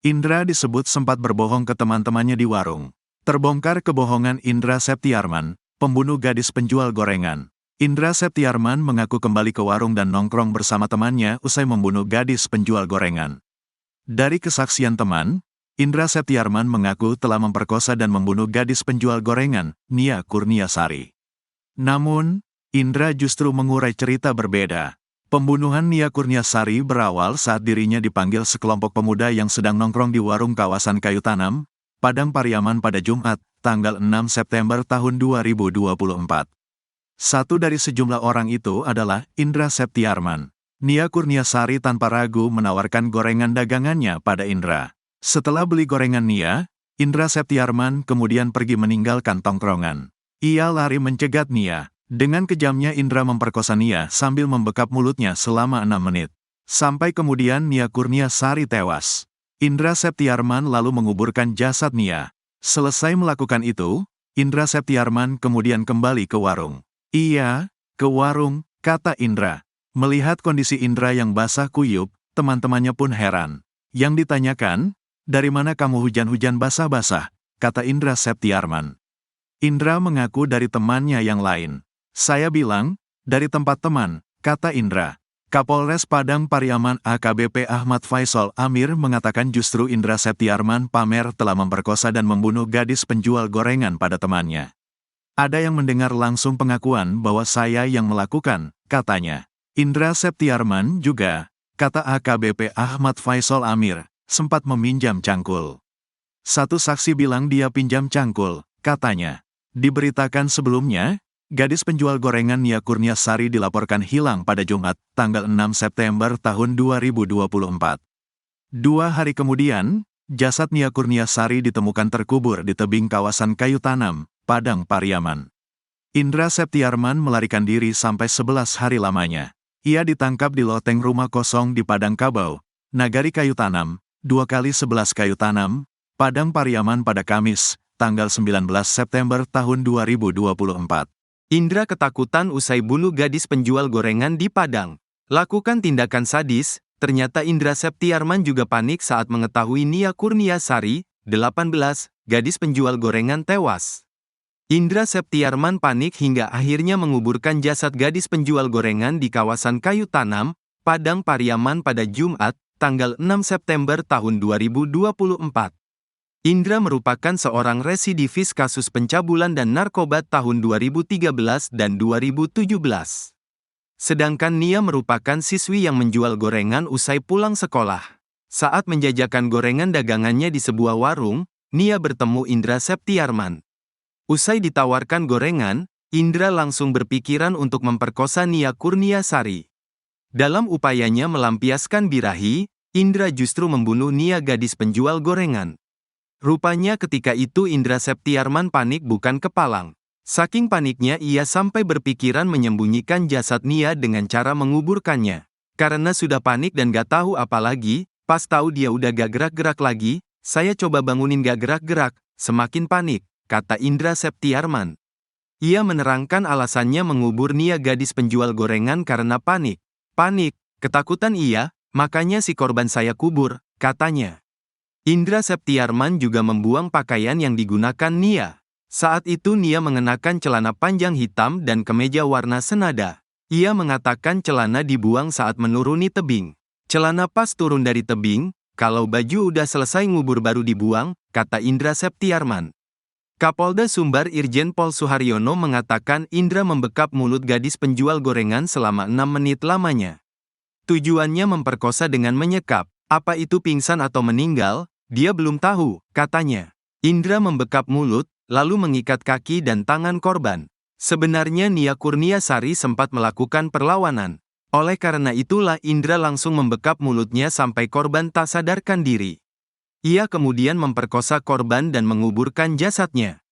Indra disebut sempat berbohong ke teman-temannya di warung. Terbongkar kebohongan Indra Septiarman, pembunuh gadis penjual gorengan. Indra Septiarman mengaku kembali ke warung dan nongkrong bersama temannya usai membunuh gadis penjual gorengan. Dari kesaksian teman, Indra Septiarman mengaku telah memperkosa dan membunuh gadis penjual gorengan, Nia Kurniasari. Namun, Indra justru mengurai cerita berbeda. Pembunuhan Nia Kurniasari berawal saat dirinya dipanggil sekelompok pemuda yang sedang nongkrong di warung kawasan Kayu Tanam, Padang Pariaman pada Jumat, tanggal 6 September tahun 2024. Satu dari sejumlah orang itu adalah Indra Septiarman. Nia Kurniasari tanpa ragu menawarkan gorengan dagangannya pada Indra. Setelah beli gorengan Nia, Indra Septiarman kemudian pergi meninggalkan tongkrongan. Ia lari mencegat Nia. Dengan kejamnya Indra memperkosa Nia sambil membekap mulutnya selama 6 menit. Sampai kemudian Nia Kurniasari tewas. Indra Septiarman lalu menguburkan jasad Nia. Selesai melakukan itu, Indra Septiarman kemudian kembali ke warung. "Iya, ke warung," kata Indra. Melihat kondisi Indra yang basah kuyup, teman-temannya pun heran. Yang ditanyakan, "Dari mana kamu hujan-hujan basah-basah?" kata Indra Septiarman. Indra mengaku dari temannya yang lain. "Saya bilang, dari tempat teman," kata Indra. Kapolres Padang Pariaman AKBP Ahmad Faisal Amir mengatakan justru Indra Septiarman pamer telah memperkosa dan membunuh gadis penjual gorengan pada temannya. "Ada yang mendengar langsung pengakuan bahwa saya yang melakukan," katanya. Indra Septiarman juga, kata AKBP Ahmad Faisal Amir, sempat meminjam cangkul. Satu saksi bilang dia pinjam cangkul, katanya. Diberitakan sebelumnya, gadis penjual gorengan Nia Kurniasari dilaporkan hilang pada Jumat, tanggal 6 September tahun 2024. 2 hari kemudian, jasad Nia Kurniasari ditemukan terkubur di tebing kawasan Kayu Tanam, Padang Pariaman. Indra Septiarman melarikan diri sampai 11 hari lamanya. Ia ditangkap di loteng rumah kosong di Padang Kabau, Nagari Kayu Tanam, 2x11 Kayu Tanam, Padang Pariaman pada Kamis, tanggal 19 September tahun 2024. Indra ketakutan usai bunuh gadis penjual gorengan di Padang. Lakukan tindakan sadis, ternyata Indra Septiarman juga panik saat mengetahui Nia Kurniasari, 18, gadis penjual gorengan tewas. Indra Septiarman panik hingga akhirnya menguburkan jasad gadis penjual gorengan di kawasan Kayu Tanam, Padang Pariaman pada Jumat, tanggal 6 September tahun 2024. Indra merupakan seorang residivis kasus pencabulan dan narkoba tahun 2013 dan 2017. Sedangkan Nia merupakan siswi yang menjual gorengan usai pulang sekolah. Saat menjajakan gorengan dagangannya di sebuah warung, Nia bertemu Indra Septiarman. Usai ditawarkan gorengan, Indra langsung berpikiran untuk memperkosa Nia Kurniasari. Dalam upayanya melampiaskan birahi, Indra justru membunuh Nia gadis penjual gorengan. Rupanya ketika itu Indra Septiarman panik bukan kepalang. Saking paniknya ia sampai berpikiran menyembunyikan jasad Nia dengan cara menguburkannya. Karena sudah panik dan gak tahu apa lagi, pas tahu dia udah gak gerak-gerak lagi, saya coba bangunin gak gerak-gerak, semakin panik, kata Indra Septiarman. Ia menerangkan alasannya mengubur Nia gadis penjual gorengan karena panik. Panik, ketakutan iya, makanya si korban saya kubur, katanya. Indra Septiarman juga membuang pakaian yang digunakan Nia. Saat itu Nia mengenakan celana panjang hitam dan kemeja warna senada. Ia mengatakan celana dibuang saat menuruni tebing. Celana pas turun dari tebing, kalau baju udah selesai ngubur baru dibuang, kata Indra Septiarman. Kapolda Sumbar Irjen Pol Suharyono mengatakan Indra membekap mulut gadis penjual gorengan selama 6 menit lamanya. Tujuannya memperkosa dengan menyekap. Apa itu pingsan atau meninggal, dia belum tahu, katanya. Indra membekap mulut, lalu mengikat kaki dan tangan korban. Sebenarnya Nia Kurniasari sempat melakukan perlawanan. Oleh karena itulah Indra langsung membekap mulutnya sampai korban tak sadarkan diri. Ia kemudian memperkosa korban dan menguburkan jasadnya.